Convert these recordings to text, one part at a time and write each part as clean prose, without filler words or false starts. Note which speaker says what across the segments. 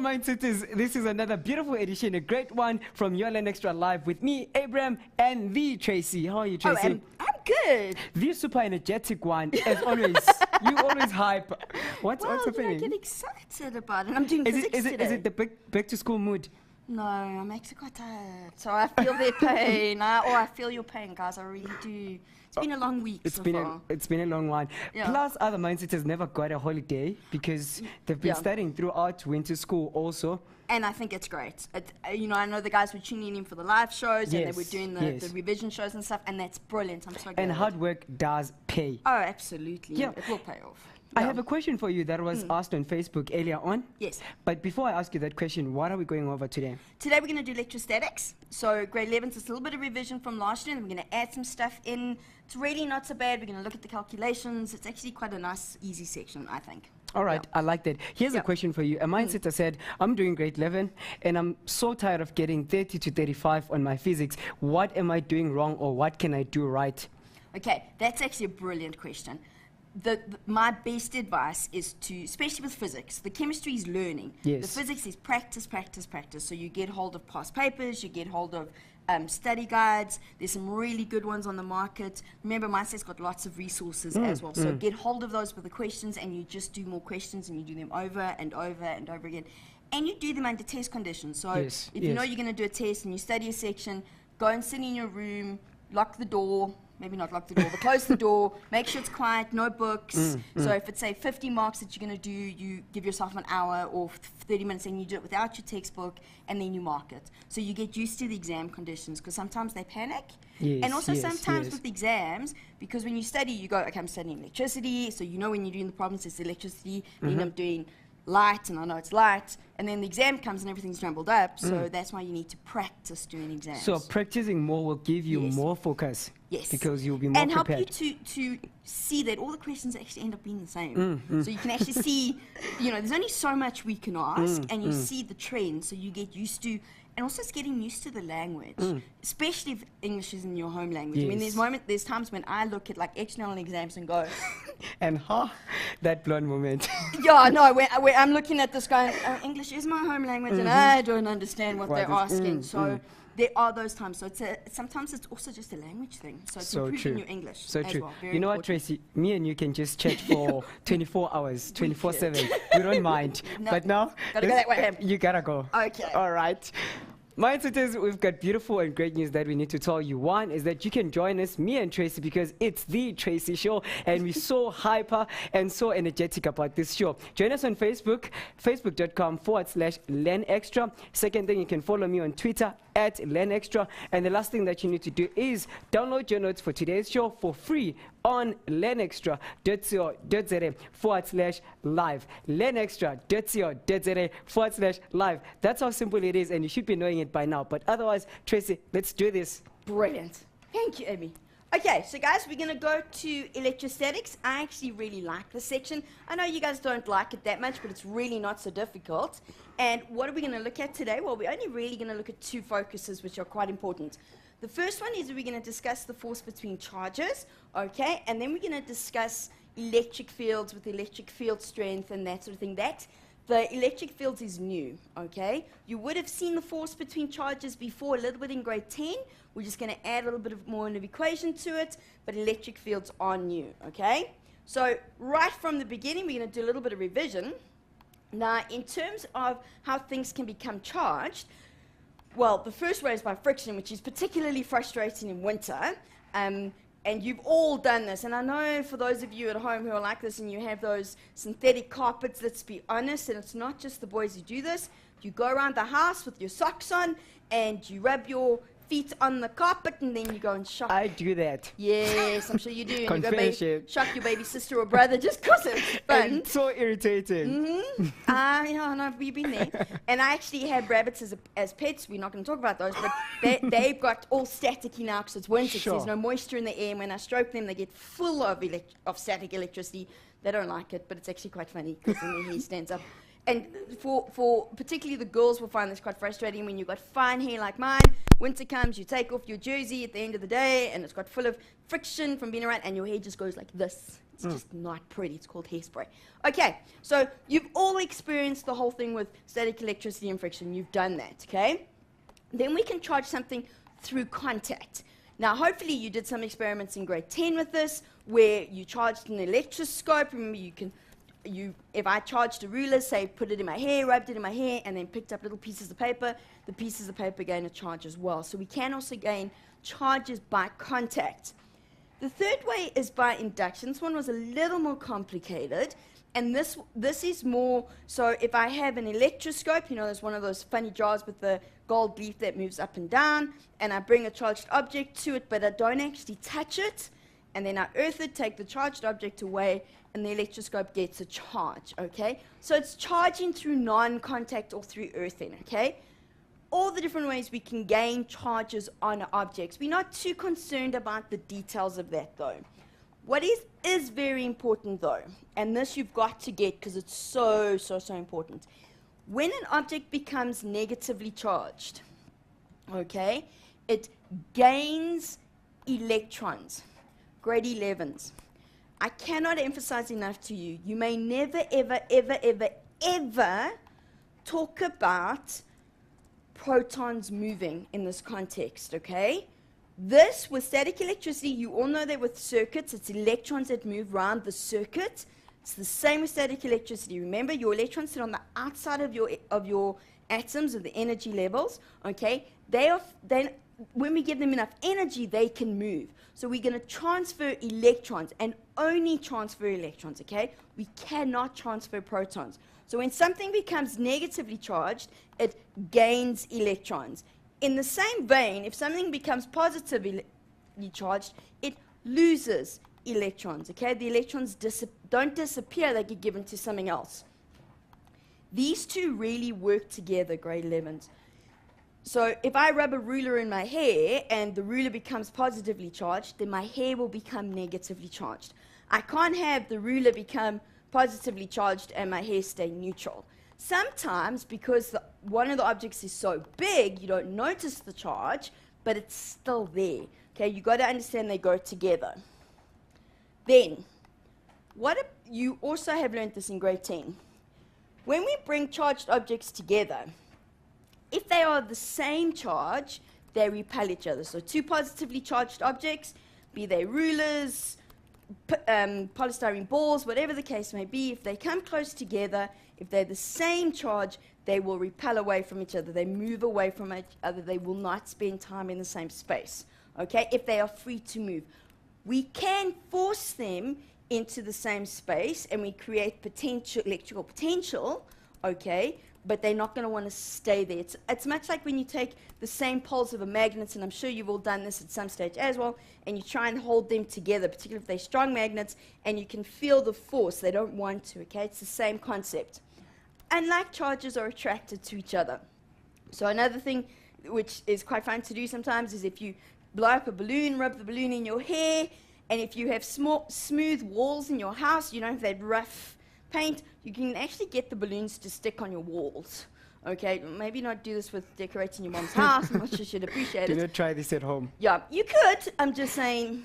Speaker 1: Mindsetters, this is another beautiful edition, a great one from Your Learn Extra Live with me, Abraham, and the Tracy. How are you, Tracy?
Speaker 2: I'm good.
Speaker 1: The super energetic one, as always. You always hype. What's happening?
Speaker 2: I get excited about it. I'm doing
Speaker 1: Is
Speaker 2: physics today.
Speaker 1: it the back to school mood?
Speaker 2: No, I'm actually quite tired. So I feel their pain. I feel your pain, guys. I really do. It's been a long week so far.
Speaker 1: It's been a long one.
Speaker 2: Yeah.
Speaker 1: Plus, other Mindsetters never got a holiday because they've been studying throughout winter school also.
Speaker 2: And I think it's great. I know the guys were tuning in for the live shows and they were doing the revision shows and stuff, and that's brilliant. I'm so glad.
Speaker 1: And hard work does pay.
Speaker 2: Oh, absolutely.
Speaker 1: Yeah.
Speaker 2: It will pay off.
Speaker 1: I have a question for you that was asked on Facebook earlier on.
Speaker 2: Yes.
Speaker 1: But before I ask you that question, what are we going over today?
Speaker 2: Today we're going to do electrostatics. So grade 11's just a little bit of revision from last year, and we're going to add some stuff in. It's really not so bad. We're going to look at the calculations. It's actually quite a nice, easy section, I think.
Speaker 1: All right, I like that. Here's a question for you. A Mindsetter said, I'm doing grade 11, and I'm so tired of getting 30 to 35 on my physics. What am I doing wrong, or what can I do right?
Speaker 2: Okay, that's actually a brilliant question. My best advice is to, especially with physics, the chemistry is learning.
Speaker 1: Yes.
Speaker 2: The physics is practice, practice, practice. So you get hold of past papers, you get hold of study guides. There's some really good ones on the market. Remember, Mindset's got lots of resources as well. So get hold of those with the questions, and you just do more questions, and you do them over and over and over again. And you do them under test conditions. So if you know you're going to do a test and you study a section, go and sit in your room, lock the door. Maybe not lock the door, but close the door, make sure it's quiet, no books. So if it's, say, 50 marks that you're going to do, you give yourself an hour or 30 minutes, and you do it without your textbook, and then you mark it. So you get used to the exam conditions, because sometimes they panic.
Speaker 1: Yes,
Speaker 2: and also sometimes with exams, because when you study, you go, okay, I'm studying electricity, so you know when you're doing the problems, it's electricity, then I'm doing light, and I know it's light, and then the exam comes and everything's jumbled up, so that's why you need to practice doing exams.
Speaker 1: So practicing more will give you more focus.
Speaker 2: Yes.
Speaker 1: Because you'll be more
Speaker 2: prepared.
Speaker 1: prepared.
Speaker 2: And help you to see that all the questions actually end up being the same. So you can actually see, there's only so much we can ask, and you see the trend, so you get used to, and also it's getting used to the language, especially if English is in your home language. I mean, there's times when I look at like external exams and go,
Speaker 1: and that blonde moment.
Speaker 2: yeah, no, when I'm looking at this guy, English is my home language, and I don't understand what they're asking. So there are those times. So sometimes it's also just a language thing. So it's improving your English.
Speaker 1: So
Speaker 2: as
Speaker 1: true.
Speaker 2: Well. Very
Speaker 1: you know
Speaker 2: important.
Speaker 1: what, Tracy? Me and you can just chat for 24 hours, 24/7. We don't mind.
Speaker 2: No,
Speaker 1: but now,
Speaker 2: gotta go that way.
Speaker 1: You gotta go.
Speaker 2: Okay.
Speaker 1: All right. Mindsetters, we've got beautiful and great news that we need to tell you. One is that you can join us, me and Tracy, because it's the Tracy Show, and we're so hyper and so energetic about this show. Join us on Facebook, facebook.com/LearnExtra. Second thing, you can follow me on Twitter @LearnExtra. And the last thing that you need to do is download your notes for today's show for free on learnextra.co.za/live. learnextra.co.za/live. That's how simple it is, and you should be knowing it by now. But otherwise, Tracy, let's do this.
Speaker 2: Brilliant. Thank you, Amy. Okay, so guys, we're going to go to electrostatics. I actually really like this section. I know you guys don't like it that much, but it's really not so difficult. And what are we going to look at today? Well, we're only really going to look at two focuses, which are quite important. The first one is we're going to discuss the force between charges, okay? And then we're going to discuss electric fields with electric field strength and that sort of thing. The electric fields is new, okay? You would have seen the force between charges before a little bit in grade 10. We're just going to add a little bit more of an equation to it, but electric fields are new, okay? So right from the beginning, we're going to do a little bit of revision. Now, in terms of how things can become charged, well, the first way is by friction, which is particularly frustrating in winter. And you've all done this, and I know for those of you at home who are like this and you have those synthetic carpets, let's be honest, and it's not just the boys who do this. You go around the house with your socks on and you rub your feet on the carpet, and then you go and shock.
Speaker 1: I do that.
Speaker 2: Yes, I'm sure you do. And
Speaker 1: Confess
Speaker 2: you go shock your baby sister or brother just because it's fun.
Speaker 1: And it's so irritating.
Speaker 2: No, we've been there. And I actually have rabbits as pets. We're not going to talk about those, but they've got all staticky now because it's winter. So there's no moisture in the air. And when I stroke them, they get full of static electricity. They don't like it, but it's actually quite funny because then their hair stands up. and for particularly the girls will find this quite frustrating when you've got fine hair like mine. Winter comes, you take off your jersey at the end of the day, and it's got full of friction from being around, and your hair just goes like this. It's just not pretty. It's called hairspray. Okay, so you've all experienced the whole thing with static electricity and friction. You've done that, okay? Then we can charge something through contact. Now, hopefully you did some experiments in grade 10 with this, where you charged an electroscope. Remember, if I charged a ruler, say, put it in my hair, rubbed it in my hair, and then picked up little pieces of paper, the pieces of paper gain a charge as well. So we can also gain charges by contact. The third way is by induction. This one was a little more complicated, and this is more, so if I have an electroscope, you know, there's one of those funny jars with the gold leaf that moves up and down, and I bring a charged object to it, but I don't actually touch it, and then I earth it, take the charged object away, and the electroscope gets a charge, okay? So it's charging through non-contact or through earthing, okay? All the different ways we can gain charges on objects. We're not too concerned about the details of that, though. What is very important, though, and this you've got to get because it's so important. When an object becomes negatively charged, okay, it gains electrons, grade 11s. I cannot emphasize enough to you, you may never, ever talk about protons moving in this context, okay? This, with static electricity, you all know that with circuits, it's electrons that move around the circuit. It's the same with static electricity. Remember, your electrons sit on the outside of your atoms, of the energy levels, okay? Then when we give them enough energy, they can move. So we're going to transfer electrons, and only transfer electrons, okay? We cannot transfer protons. So when something becomes negatively charged, it gains electrons. In the same vein, if something becomes positively charged, it loses electrons, okay? The electrons don't disappear, they get given to something else. These two really work together, grade 11s. So if I rub a ruler in my hair and the ruler becomes positively charged, then my hair will become negatively charged. I can't have the ruler become positively charged and my hair stay neutral. Sometimes, because one of the objects is so big, you don't notice the charge, but it's still there. Okay, you got to understand they go together. Then, you also have learned this in grade 10. When we bring charged objects together, if they are the same charge, they repel each other. So two positively charged objects, be they rulers, polystyrene balls, whatever the case may be, if they come close together, if they're the same charge, they will repel away from each other. They move away from each other. They will not spend time in the same space, okay, if they are free to move. We can force them into the same space, and we create electrical potential, okay, but they're not going to want to stay there. It's much like when you take the same poles of a magnet, and I'm sure you've all done this at some stage as well, and you try and hold them together, particularly if they're strong magnets, and you can feel the force. They don't want to, okay? It's the same concept. Unlike charges are attracted to each other. So another thing which is quite fun to do sometimes is if you blow up a balloon, rub the balloon in your hair, and if you have smooth walls in your house, you don't have that rough paint, you can actually get the balloons to stick on your walls. Okay, maybe not do this with decorating your mom's house. I'm not sure she'd appreciate it.
Speaker 1: Do not try this at home.
Speaker 2: Yeah, you could. I'm just saying,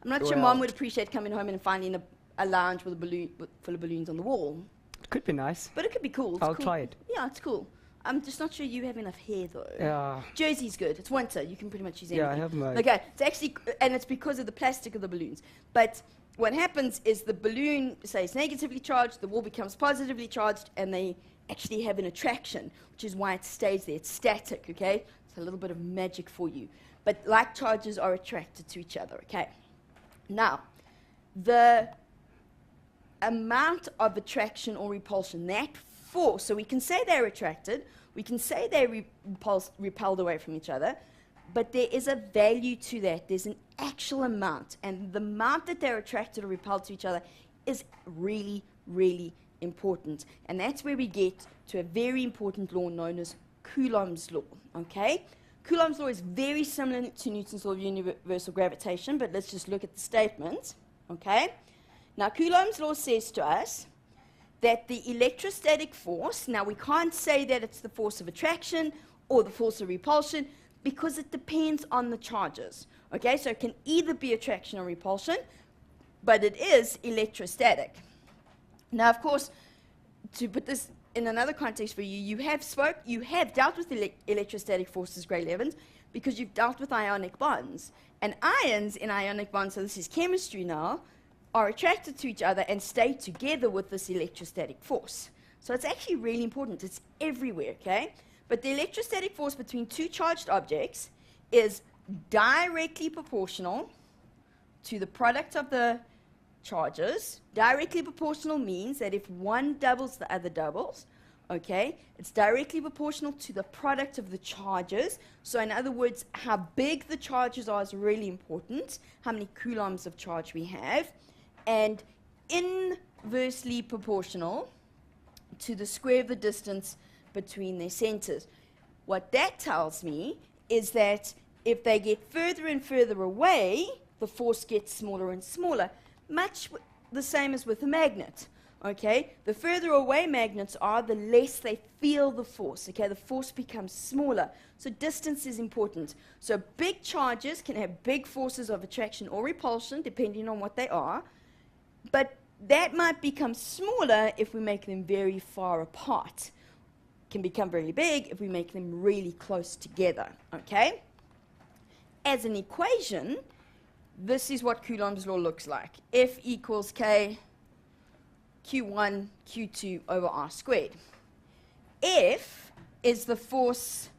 Speaker 2: I'm not sure mom would appreciate coming home and finding a lounge with a balloon full of balloons on the wall.
Speaker 1: It could be nice.
Speaker 2: But it could be cool.
Speaker 1: I'll try it.
Speaker 2: Yeah, it's cool. I'm just not sure you have enough hair, though.
Speaker 1: Yeah.
Speaker 2: Jersey's good. It's winter. You can pretty much use anything.
Speaker 1: Yeah, I have mine.
Speaker 2: Okay, it's actually, and it's because of the plastic of the balloons. But what happens is the balloon, say, is negatively charged, the wall becomes positively charged, and they actually have an attraction, which is why it stays there. It's static, okay? It's a little bit of magic for you. But like charges are attracted to each other, okay? Now, the amount of attraction or repulsion, that force, so we can say they're attracted, we can say they're repelled away from each other, but there is a value to that. There's an actual amount, and the amount that they're attracted or repelled to each other is really, really important. And that's where we get to a very important law known as Coulombs law, okay? Coulombs law is very similar to Newton's law of universal gravitation, but let's just look at the statement, okay? Now, Coulombs law says to us that the electrostatic force, now we can't say that it's the force of attraction or the force of repulsion because it depends on the charges. Okay, so it can either be attraction or repulsion, but it is electrostatic. Now, of course, to put this in another context for you, you have dealt with electrostatic forces, grade 11s, because you've dealt with ionic bonds. And ions in ionic bonds, so this is chemistry now, are attracted to each other and stay together with this electrostatic force. So it's actually really important. It's everywhere, okay? But the electrostatic force between two charged objects is directly proportional to the product of the charges. Directly proportional means that if one doubles, the other doubles. Okay, it's directly proportional to the product of the charges. So in other words, how big the charges are is really important, how many coulombs of charge we have, and inversely proportional to the square of the distance between their centers. What that tells me is that if they get further and further away, the force gets smaller and smaller, much the same as with a magnet. Okay, the further away magnets are, the less they feel the force. Okay, the force becomes smaller. So distance is important. So big charges can have big forces of attraction or repulsion, depending on what they are. But that might become smaller if we make them very far apart. Can become very big if we make them really close together. Okay? As an equation, this is what Coulomb's law looks like. F equals K Q1 Q2 over R squared. F is the force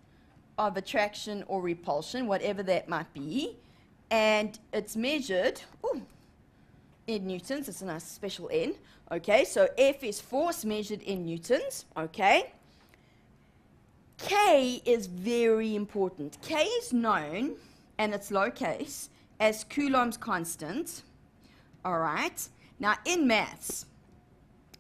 Speaker 2: of attraction or repulsion, whatever that might be, and it's measured in newtons. It's a nice special N. Okay, so F is force measured in newtons. Okay. K is very important. K is known, and it's lowercase, as Coulomb's constant. All right. Now, in maths,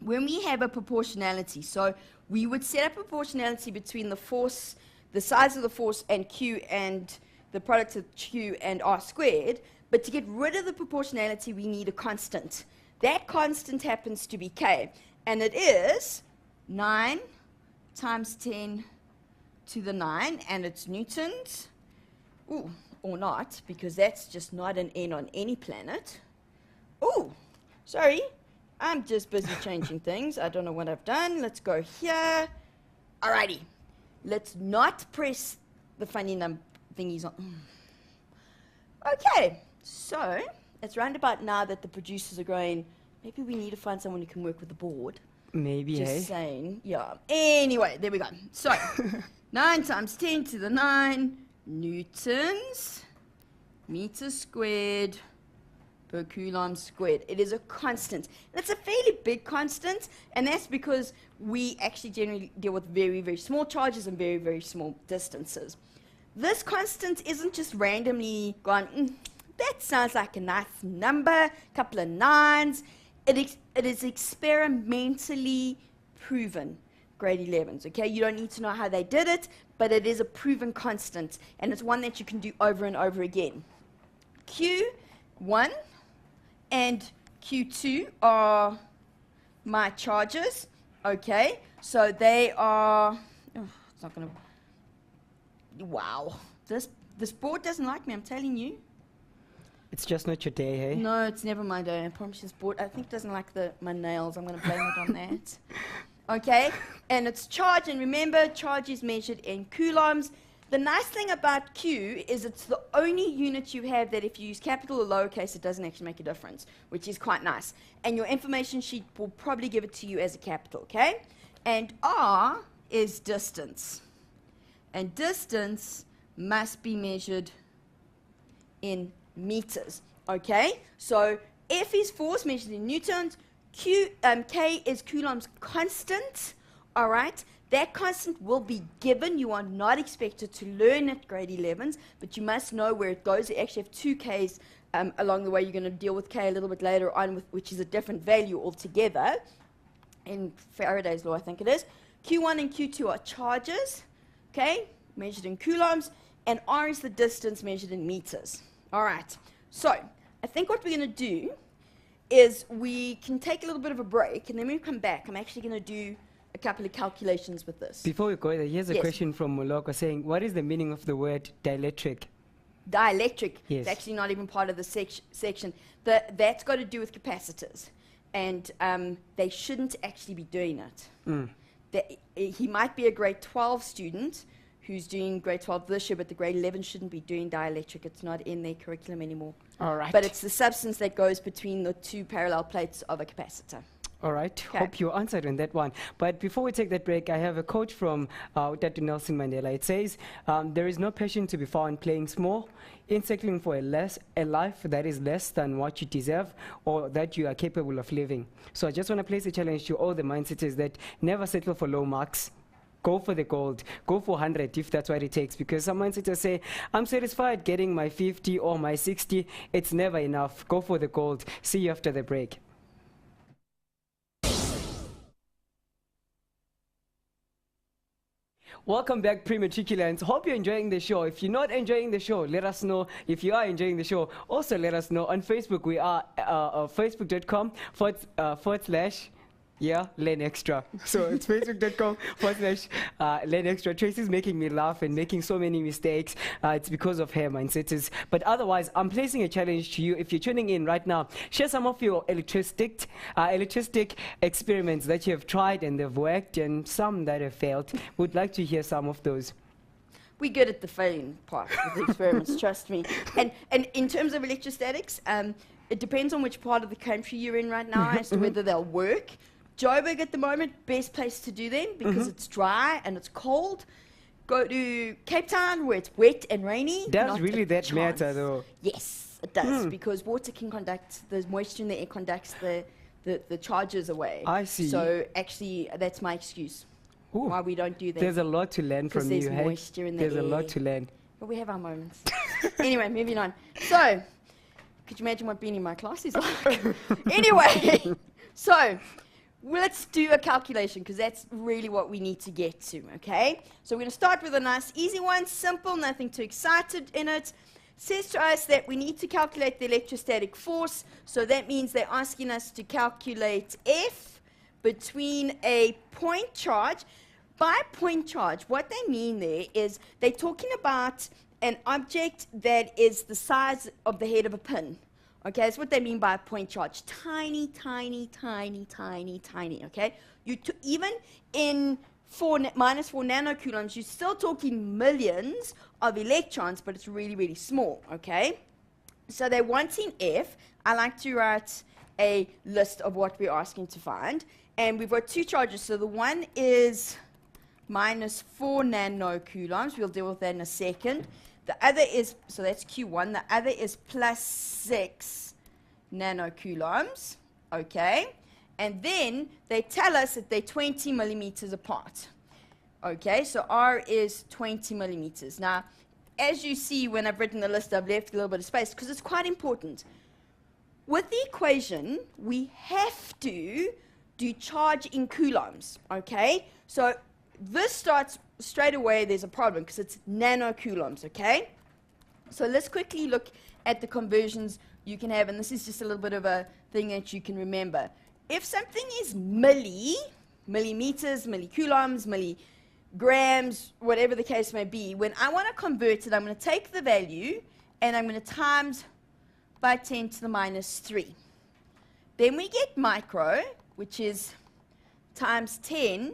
Speaker 2: when we have a proportionality, so we would set up proportionality between the force, the size of the force, and Q, and the product of Q and R squared, but to get rid of the proportionality, we need a constant. That constant happens to be K, and it is 9 times 10 to the 9, and it's newtons. Ooh, or not, because that's just not an N on any planet. Ooh, sorry. I'm just busy changing things. I don't know what I've done. Let's go here. Alrighty. Let's not press the funny thingies on. Okay. So, it's round about now that the producers are going, maybe we need to find someone who can work with the board.
Speaker 1: Maybe,
Speaker 2: Just saying. Yeah. Anyway, there we go. So, 9 times 10 to the 9 newtons meters squared per coulomb squared. It is a constant. It's a fairly big constant, and that's because we actually generally deal with very, very small charges and very, very small distances. This constant isn't just randomly gone, that sounds like a nice number, couple of nines. It is experimentally proven, grade 11s, okay? You don't need to know how they did it, but it is a proven constant, and it's one that you can do over and over again. Q1 and Q2 are my charges, okay? So they are, it's not going to, wow. This board doesn't like me, I'm telling you.
Speaker 1: It's just not your day, hey?
Speaker 2: No, it's never my day. I promise this board, I think it doesn't like my nails. I'm going to blame it on that. Okay? And it's charge, and remember, charge is measured in coulombs. The nice thing about Q is it's the only unit you have that if you use capital or lowercase, it doesn't actually make a difference, which is quite nice. And your information sheet will probably give it to you as a capital, okay? And R is distance. And distance must be measured in meters, okay? So F is force measured in newtons, K is Coulomb's constant, all right? That constant will be given. You are not expected to learn at grade 11s, but you must know where it goes. You actually have 2 Ks along the way. You're going to deal with K a little bit later on, which is a different value altogether. In Faraday's law, I think it is. Q1 and Q2 are charges, okay, measured in coulombs, and R is the distance measured in meters. All right. So I think what we're going to do is we can take a little bit of a break, and then when we come back, I'm actually going to do a couple of calculations with this.
Speaker 1: Before we go there, here's a
Speaker 2: Yes.
Speaker 1: question from Moloko saying, what is the meaning of the word dielectric?
Speaker 2: Dielectric
Speaker 1: Yes.
Speaker 2: is actually not even part of the section. That's got to do with capacitors, and they shouldn't actually be doing it. He might be a grade 12 student who's doing grade 12 this year, but the grade 11 shouldn't be doing dielectric. It's not in their curriculum anymore.
Speaker 1: All right.
Speaker 2: But it's the substance that goes between the two parallel plates of a capacitor.
Speaker 1: All right.
Speaker 2: 'Kay.
Speaker 1: Hope you answered on that one. But before we take that break, I have a quote from Dr. Nelson Mandela. It says, there is no passion to be found playing small, in settling for a life that is less than what you deserve or that you are capable of living. So I just want to place a challenge to all the mindsetters that never settle for low marks. Go for the gold. Go for 100 if that's what it takes. Because some mindsetters say, I'm satisfied getting my 50 or my 60. It's never enough. Go for the gold. See you after the break. Welcome back, pre-matriculants. Hope you're enjoying the show. If you're not enjoying the show, let us know. If you are enjoying the show, also let us know. On Facebook, we are facebook.com /Learn Extra. So it's facebook.com /Learn Extra. Tracy's making me laugh and making so many mistakes. It's because of her mindsetters. But otherwise, I'm placing a challenge to you. If you're tuning in right now, share some of your electrostic experiments that you have tried and they've worked and some that have failed. We'd like to hear some of those.
Speaker 2: We're good at the failing part of the experiments, trust me. And in terms of electrostatics, it depends on which part of the country you're in right now as to whether they'll work. Joburg at the moment, best place to do them because it's dry and it's cold. Go to Cape Town where it's wet and rainy.
Speaker 1: Does
Speaker 2: not
Speaker 1: really
Speaker 2: a
Speaker 1: that
Speaker 2: chance.
Speaker 1: matter though?
Speaker 2: Yes, it does because water can conduct, the moisture in the air conducts the charges away.
Speaker 1: I see.
Speaker 2: So actually, that's my excuse
Speaker 1: Ooh,
Speaker 2: why we don't do that.
Speaker 1: there's a lot to learn from you,
Speaker 2: there's
Speaker 1: hey?
Speaker 2: moisture in the
Speaker 1: There's a lot
Speaker 2: air.
Speaker 1: to learn.
Speaker 2: But we have our moments. Anyway, moving on. So, could you imagine what being in my class is like? Anyway, so let's do a calculation because that's really what we need to get to, okay? So we're going to start with a nice easy one, simple, nothing too excited in it. Says to us that we need to calculate the electrostatic force, so that means they're asking us to calculate F between a point charge. By point charge, what they mean there is they're talking about an object that is the size of the head of a pin. Okay, that's what they mean by a point charge. Tiny, tiny, tiny, tiny, tiny, okay? Even in minus 4 nanocoulombs, you're still talking millions of electrons, but it's really, really small, okay? So they're wanting F. I like to write a list of what we're asking to find. And we've got two charges. So the one is minus 4 nanocoulombs. We'll deal with that in a second. The other is, so that's Q1. The other is plus 6 nanocoulombs, okay? And then they tell us that they're 20 millimeters apart. Okay, so R is 20 millimeters. Now, as you see when I've written the list, I've left a little bit of space because it's quite important. With the equation, we have to do charge in coulombs, okay? So this starts straight away, there's a problem because it's nanocoulombs, okay? So let's quickly look at the conversions you can have, and this is just a little bit of a thing that you can remember. If something is millimeters, millicoulombs, milligrams, whatever the case may be, when I want to convert it, I'm going to take the value and I'm going to times by 10 to the minus 3. Then we get micro, which is times 10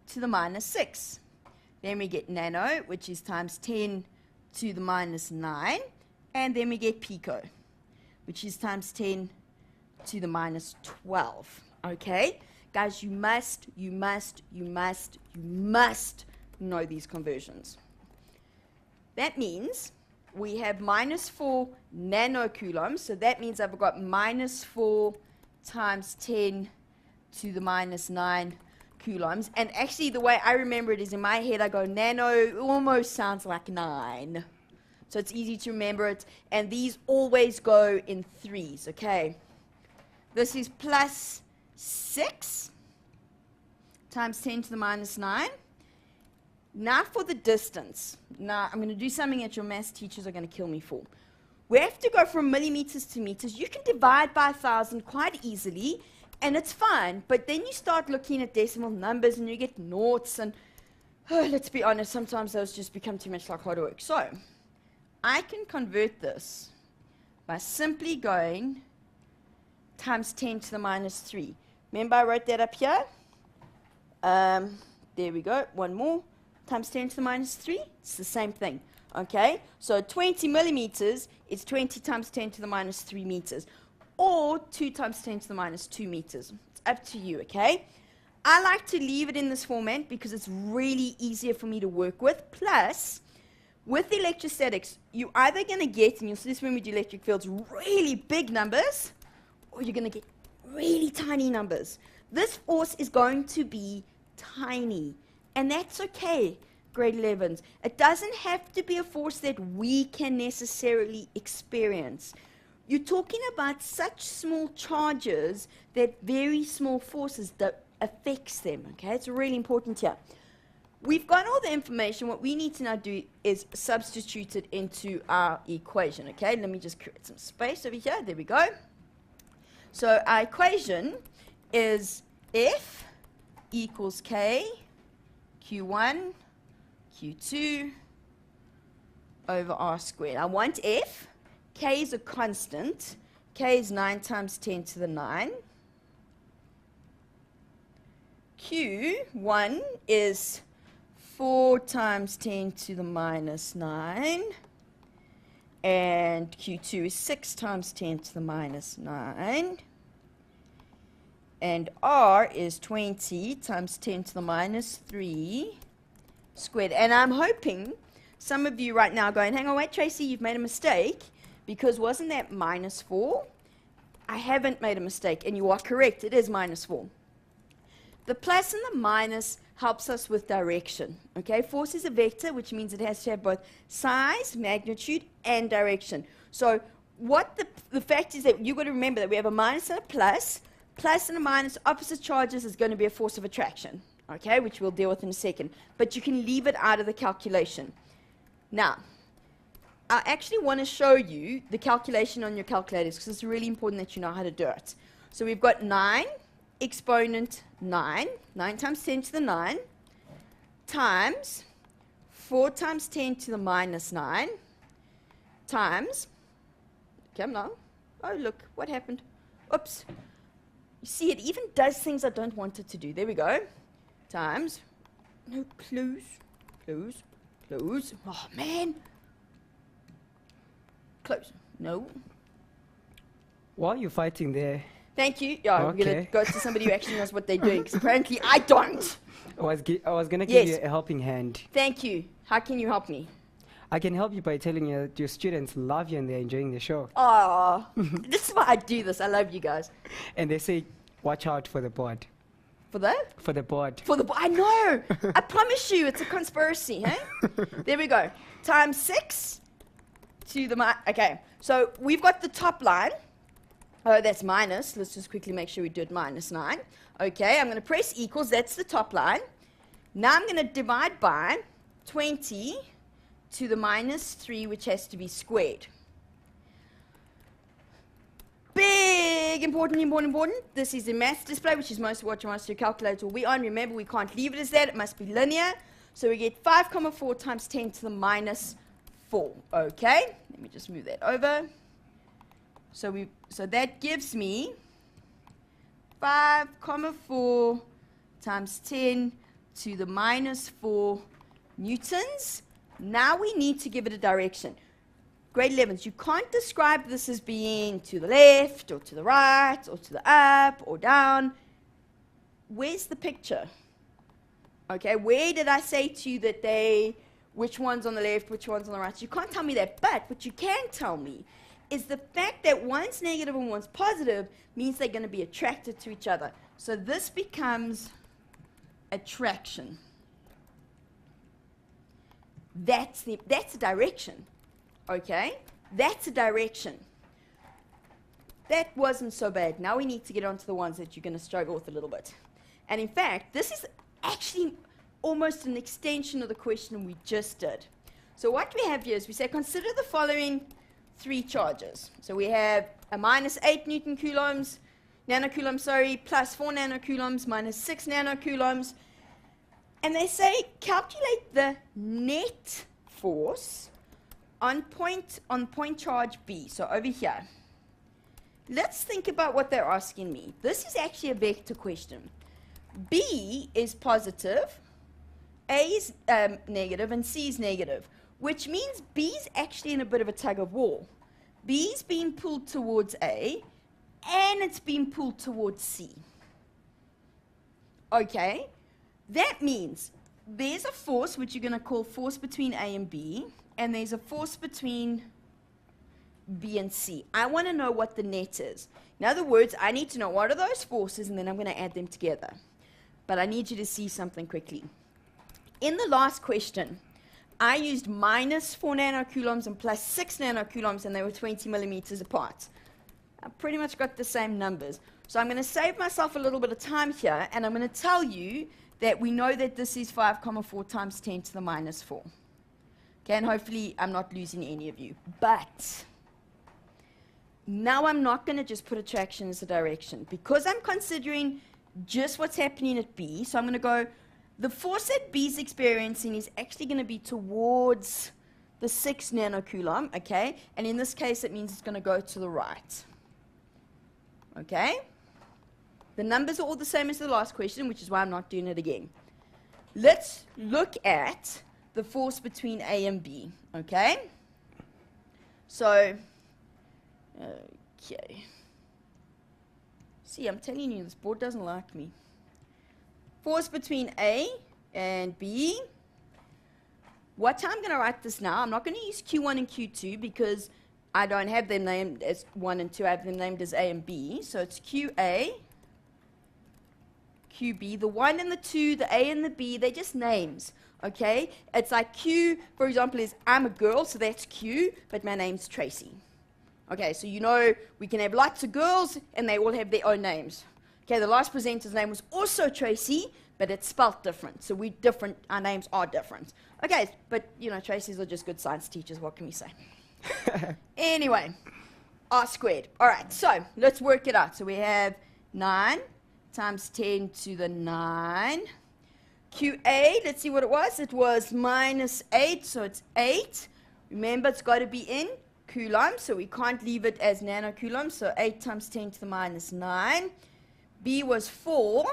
Speaker 2: to the minus 6. Then we get nano, which is times 10 to the minus 9. And then we get pico, which is times 10 to the minus 12. Okay? Guys, you must know these conversions. That means we have minus 4 nanocoulombs. So that means I've got minus 4 times 10 to the minus 9 coulombs. And actually, the way I remember it is in my head, I go nano, it almost sounds like 9. So it's easy to remember it. And these always go in threes, okay? This is plus 6 times 10 to the minus 9. Now for the distance. Now, I'm going to do something that your maths teachers are going to kill me for. We have to go from millimeters to meters. You can divide by 1,000 quite easily, and it's fine. But then you start looking at decimal numbers, and you get noughts, and let's be honest, sometimes those just become too much like hard work. So I can convert this by simply going times 10 to the minus 3. Remember I wrote that up here? There we go. One more. Times 10 to the minus 3. It's the same thing. Okay? So 20 millimeters is 20 times 10 to the minus 3 meters. Or 2 times 10 to the minus 2 meters. It's up to you, okay? I like to leave it in this format because it's really easier for me to work with. Plus, with electrostatics, you're either going to get, and you'll see this when we do electric fields, really big numbers, or you're going to get really tiny numbers. This force is going to be tiny, and that's okay, grade 11s. It doesn't have to be a force that we can necessarily experience. You're talking about such small charges that very small forces that affects them, okay? It's really important here. We've got all the information. What we need to now do is substitute it into our equation, okay? Let me just create some space over here. There we go. So our equation is F equals K, Q1, Q2 over R squared. I want F. K is a constant. K is 9 times 10 to the 9. Q1 is 4 times 10 to the minus 9. And Q2 is 6 times 10 to the minus 9. And R is 20 times 10 to the minus 3 squared. And I'm hoping some of you right now are going, hang on, wait, Tracy, you've made a mistake. Because wasn't that minus 4? I haven't made a mistake. And you are correct. It is minus 4. The plus and the minus helps us with direction. Okay, force is a vector, which means it has to have both size, magnitude, and direction. So what the fact is that you've got to remember that we have a minus and a plus. Plus and a minus, opposite charges, is going to be a force of attraction, okay, which we'll deal with in a second. But you can leave it out of the calculation. Now, I actually want to show you the calculation on your calculators because it's really important that you know how to do it. So we've got 9 exponent 9, 9 times 10 to the 9, times 4 times 10 to the minus 9, times, come now, oh look, what happened? Oops. You see, it even does things I don't want it to do. There we go. Times, no, close, close, close. Oh, man. Close. No.
Speaker 1: While you're fighting there,
Speaker 2: thank you. Yeah,
Speaker 1: okay.
Speaker 2: we're going to go to somebody who actually knows what they're doing, because apparently I don't.
Speaker 1: I was going to give you a helping hand.
Speaker 2: Thank you. How can you help me?
Speaker 1: I can help you by telling you that your students love you and they're enjoying the show.
Speaker 2: Oh, this is why I do this. I love you guys.
Speaker 1: And they say, watch out for the board.
Speaker 2: For the?
Speaker 1: For the board.
Speaker 2: For the board. I know. I promise you, it's a conspiracy, hey? There we go. Times 6 to the okay. So we've got the top line. Oh, that's minus. Let's just quickly make sure we do it minus 9. Okay, I'm going to press equals. That's the top line. Now I'm going to divide by 20 to the minus 3, which has to be squared. Big, important. This is the math display, which is most of what you want to calculate will be on. Remember, we can't leave it as that. It must be linear. So we get 5,4 times 10 to the minus 4. Okay, let me just move that over. So that gives me 5,4 times 10 to the minus 4 newtons. Now we need to give it a direction. Grade 11s, you can't describe this as being to the left or to the right or to the up or down. Where's the picture? Okay, where did I say to you that which one's on the left, which one's on the right? You can't tell me that, but what you can tell me is the fact that one's negative and one's positive means they're going to be attracted to each other. So this becomes attraction. That's a direction. Okay? That's a direction. That wasn't so bad. Now we need to get on to the ones that you're going to struggle with a little bit. And in fact, this is actually almost an extension of the question we just did. So what we have here is we say, consider the following three charges. So we have a minus 8 nanocoulombs, sorry, plus 4 nanocoulombs, minus 6 nanocoulombs. And they say calculate the net force on point charge B. So over here. Let's think about what they're asking me. This is actually a vector question. B is positive, A is negative, and C is negative, which means B is actually in a bit of a tug of war. B is being pulled towards A, and it's being pulled towards C. Okay, that means there's a force, which you're going to call force between A and B, and there's a force between B and C. I want to know what the net is. In other words, I need to know what are those forces, and then I'm going to add them together. But I need you to see something quickly. In the last question, I used minus 4 nanocoulombs and plus 6 nanocoulombs, and they were 20 millimeters apart. I pretty much got the same numbers. So I'm going to save myself a little bit of time here, and I'm going to tell you that we know that this is 5,4 times 10 to the minus 4. Okay, and hopefully I'm not losing any of you. But now I'm not going to just put attraction as a direction, because I'm considering just what's happening at B. So I'm going to go, the force that B is experiencing is actually going to be towards the 6 nanocoulomb, okay? And in this case, it means it's going to go to the right. Okay? The numbers are all the same as the last question, which is why I'm not doing it again. Let's look at the force between A and B, okay? So, okay. See, I'm telling you, this board doesn't like me. Force between A and B. What I'm going to write this now, I'm not going to use Q1 and Q2 because I don't have them named as 1 and 2. I have them named as A and B. So it's QA, QB. The 1 and the 2, the A and the B, they're just names, okay? It's like Q, for example, is I'm a girl, so that's Q, but my name's Tracy. Okay, so you know we can have lots of girls, and they all have their own names. Okay, the last presenter's name was also Tracy, but it's spelt different. So we're different, our names are different. Okay, but, you know, Tracy's are just good science teachers, what can we say? Anyway, R squared. All right, so let's work it out. So we have 9 times 10 to the 9. QA, let's see what it was. It was minus 8, so it's 8. Remember, it's got to be in coulombs, so we can't leave it as nanocoulombs. So 8 times 10 to the minus 9. B was 4.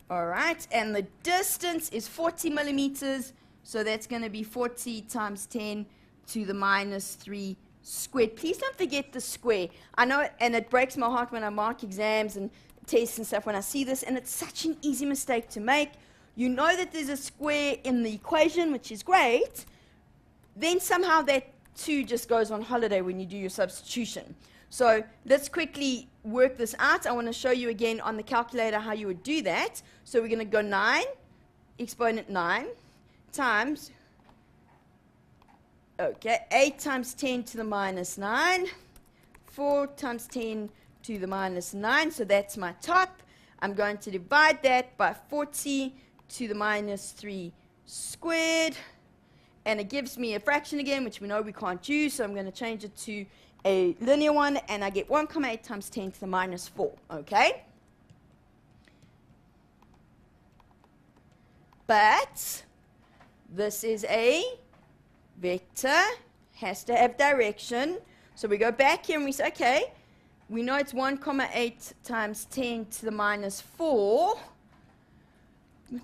Speaker 2: All right, and the distance is 40 millimeters, so that's going to be 40 times 10 to the minus 3 squared. Please don't forget the square. I know, and it breaks my heart when I mark exams and tests and stuff when I see this, and it's such an easy mistake to make. You know that there's a square in the equation, which is great. Then somehow that 2 just goes on holiday when you do your substitution. So let's quickly work this out. I want to show you again on the calculator how you would do that. So we're going to go 9, exponent 9, times, okay, 8 times 10 to the minus 9, 4 times 10 to the minus 9, so that's my top. I'm going to divide that by 40 to the minus 3 squared, and it gives me a fraction again, which we know we can't use, so I'm going to change it to a linear one, and I get 1,8 times 10 to the minus 4, okay? But this is a vector, has to have direction. So we go back here and we say, okay, we know it's 1,8 times 10 to the minus 4,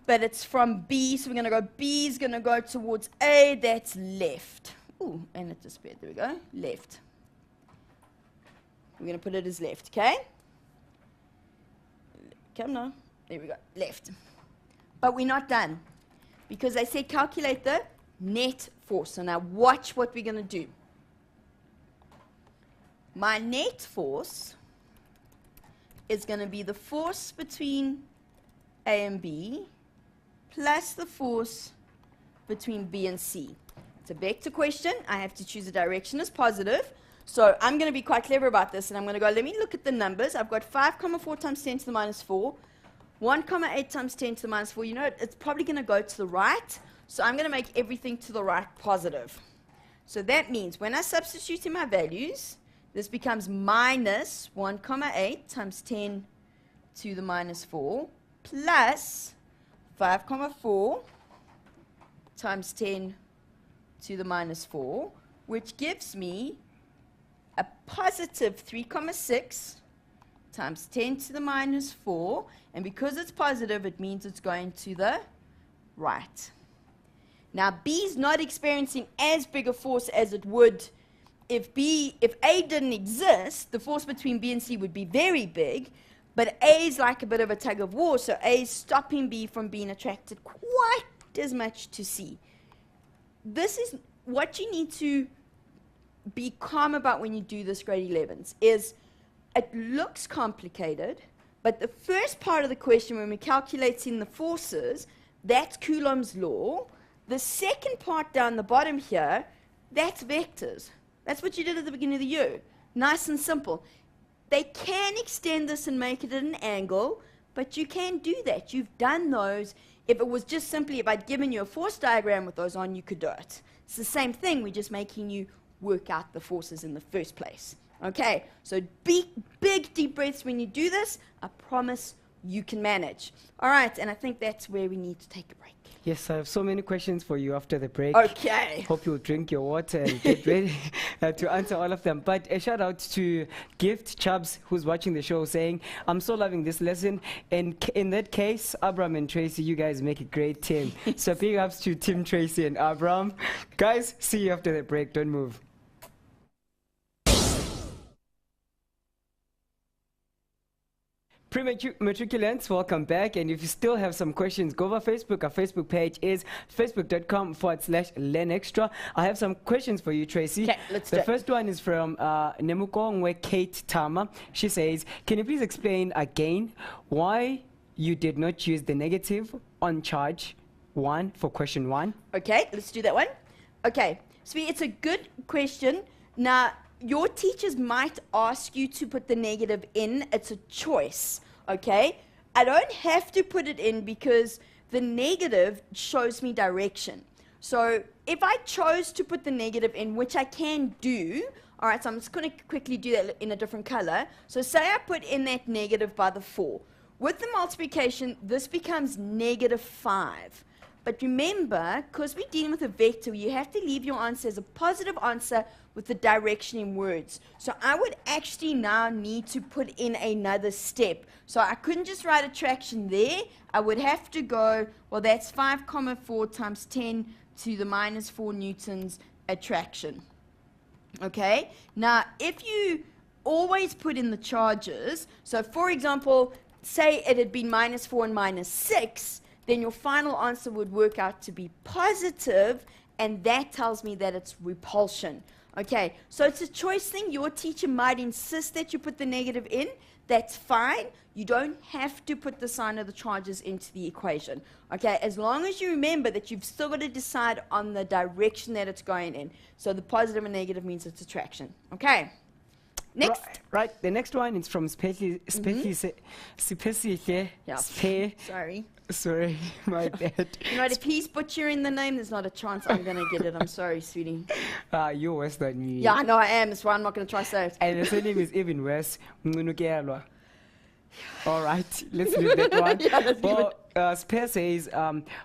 Speaker 2: but it's from B, so we're going to go, B is going to go towards A, that's left. Ooh, and it disappeared, there we go, left. We're going to put it as left, okay? Come now, there we go, left. But we're not done, because they said calculate the net force. So now watch what we're going to do. My net force is going to be the force between A and B plus the force between B and C. It's a vector question. I have to choose a direction as positive. So I'm going to be quite clever about this, and I'm going to go, let me look at the numbers. I've got 5,4 times 10 to the minus 4. 1,8 times 10 to the minus 4. You know, it's probably going to go to the right. So I'm going to make everything to the right positive. So that means when I substitute in my values, this becomes minus 1,8 times 10 to the minus 4 plus 5,4 times 10 to the minus 4, which gives me a positive 3,6 times 10 to the minus 4. And because it's positive, it means it's going to the right. Now, B is not experiencing as big a force as it would if A didn't exist. The force between B and C would be very big, but A is like a bit of a tug of war, so A is stopping B from being attracted quite as much to C. This is what you need to be calm about when you do this grade 11s, is it looks complicated, but the first part of the question when we're calculating the forces, that's Coulomb's law. The second part down the bottom here, that's vectors. That's what you did at the beginning of the year. Nice and simple. They can extend this and make it at an angle, but you can do that. You've done those. If it was just simply, if I'd given you a force diagram with those on, you could do it. It's the same thing. We're just making you work out the forces in the first place. Okay, so big deep breaths when you do this. I promise you can manage. All right, and I think that's where we need to take a break.
Speaker 1: Yes, I have so many questions for you after the break.
Speaker 2: Okay.
Speaker 1: Hope you'll drink your water and get ready to answer all of them. But a shout out to Gift Chubbs, who's watching the show, saying, I'm so loving this lesson. And in that case, Abram and Tracy, you guys make a great team. So big ups to Tim, Tracy, and Abram. Guys, see you after the break. Don't move. Pre-matriculants, welcome back. And if you still have some questions, go over Facebook. Our Facebook page is facebook.com/learnextra. I have some questions for you, Tracy.
Speaker 2: Okay, let's do it.
Speaker 1: The first one is from Nemukongwe Kate Tama. She says, can you please explain again why you did not choose the negative on charge 1 for question 1?
Speaker 2: Okay, let's do that one. Okay, so it's a good question. Now, your teachers might ask you to put the negative in. It's a choice, okay? I don't have to put it in because the negative shows me direction. So if I chose to put the negative in, which I can do, all right, so I'm just going to quickly do that in a different color. So say I put in that negative by the 4. With the multiplication, this becomes -5. But remember, because we're dealing with a vector, you have to leave your answer as a positive answer with the direction in words. So I would actually now need to put in another step. So I couldn't just write attraction there. I would have to go, well, that's 5,4 times 10 to the minus 4 newtons attraction. Okay? Now, if you always put in the charges, so for example, say it had been -4 and -6, then your final answer would work out to be positive, and that tells me that it's repulsion. Okay, so it's a choice thing. Your teacher might insist that you put the negative in. That's fine. You don't have to put the sign of the charges into the equation. Okay, as long as you remember that you've still got to decide on the direction that it's going in. So the positive and negative means it's attraction. Okay, next.
Speaker 1: Right. The next one is from Sorry, my bad.
Speaker 2: You know what, if he's butchering the name, there's not a chance I'm going to get it. I'm sorry, sweetie.
Speaker 1: You're worse than me.
Speaker 2: Yeah, I know I am. That's why I'm not going to try to say it.
Speaker 1: And the surname is even worse. All right, let's leave that one.
Speaker 2: Yeah, let's leave it.
Speaker 1: Spare says,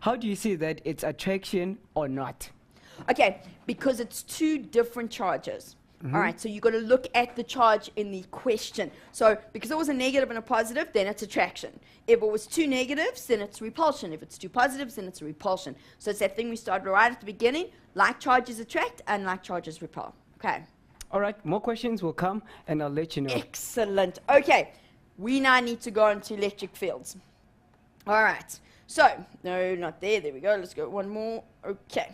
Speaker 1: how do you see that it's attraction or not?
Speaker 2: Okay, because it's two different charges. All right, so you've got to look at the charge in the question. So because it was a negative and a positive, then it's attraction. If it was two negatives, then it's repulsion. If it's two positives, then it's a repulsion. So it's that thing we started right at the beginning. Like charges attract, and like charges repel. Okay.
Speaker 1: All right, more questions will come, and I'll let you know.
Speaker 2: Excellent. Okay, we now need to go into electric fields. All right. So, no, not there. There we go. Let's go one more. Okay.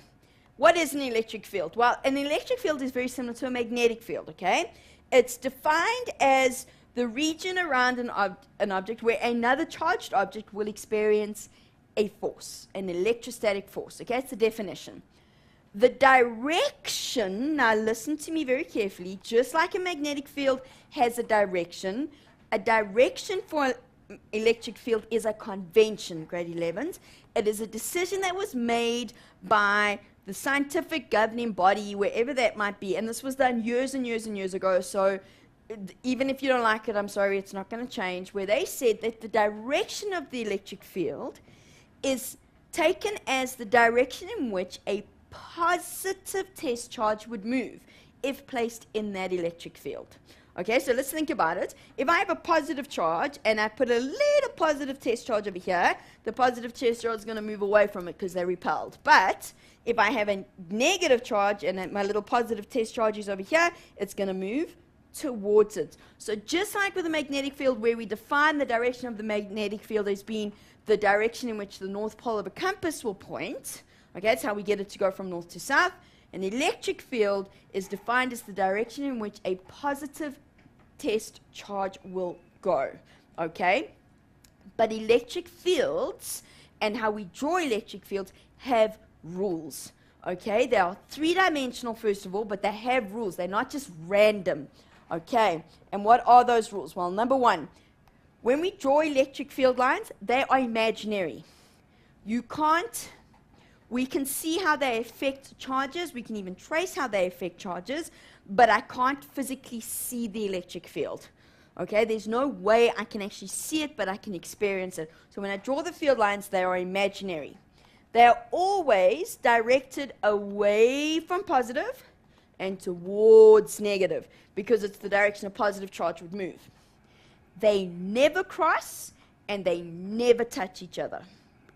Speaker 2: What is an electric field? Well, an electric field is very similar to a magnetic field, okay? It's defined as the region around an object where another charged object will experience a force, an electrostatic force, okay? It's the definition. The direction, now listen to me very carefully, just like a magnetic field has a direction for an electric field is a convention, grade 11s. It is a decision that was made by the scientific governing body, wherever that might be, and this was done years and years and years ago, so even if you don't like it, I'm sorry, it's not going to change, where they said that the direction of the electric field is taken as the direction in which a positive test charge would move if placed in that electric field. Okay, so let's think about it. If I have a positive charge and I put a little positive test charge over here, the positive test charge is going to move away from it because they're repelled. But if I have a negative charge and my little positive test charge is over here, it's going to move towards it. So just like with the magnetic field, where we define the direction of the magnetic field as being the direction in which the north pole of a compass will point, okay, that's how we get it to go from north to south. An electric field is defined as the direction in which a positive test charge will go, okay? But electric fields and how we draw electric fields have rules, okay? They are three-dimensional, first of all, but they have rules. They're not just random, okay? And what are those rules? Well, number one, when we draw electric field lines, they are imaginary. We can see how they affect charges. We can even trace how they affect charges, but I can't physically see the electric field. Okay, there's no way I can actually see it, but I can experience it. So when I draw the field lines, they are imaginary. They are always directed away from positive and towards negative, because it's the direction a positive charge would move. They never cross, and they never touch each other.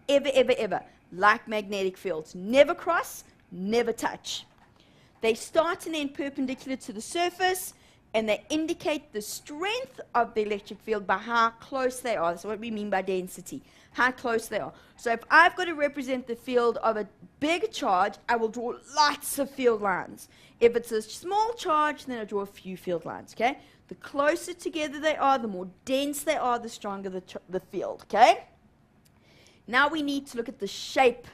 Speaker 2: Ever, ever, ever. Like magnetic fields. Never cross, never touch. They start and end perpendicular to the surface, and they indicate the strength of the electric field by how close they are. That's what we mean by density, how close they are. So if I've got to represent the field of a big charge, I will draw lots of field lines. If it's a small charge, then I draw a few field lines, okay? The closer together they are, the more dense they are, the stronger the field, okay? Now we need to look at the shape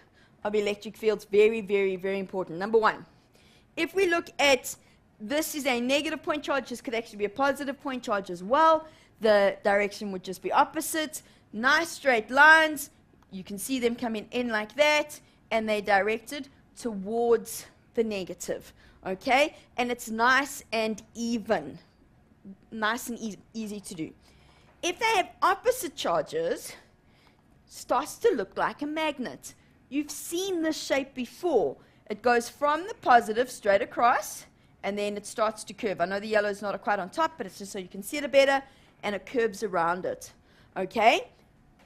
Speaker 2: of electric fields. Very, very, very important. Number one, if we look at this is a negative point charge, this could actually be a positive point charge as well. The direction would just be opposite. Nice straight lines. You can see them coming in like that, and they're directed towards the negative, okay? And it's nice and even. Nice and easy to do. If they have opposite charges, starts to look like a magnet. You've seen this shape before. It goes from the positive straight across, and then it starts to curve. I know the yellow is not quite on top, but it's just so you can see it better, and it curves around it. Okay?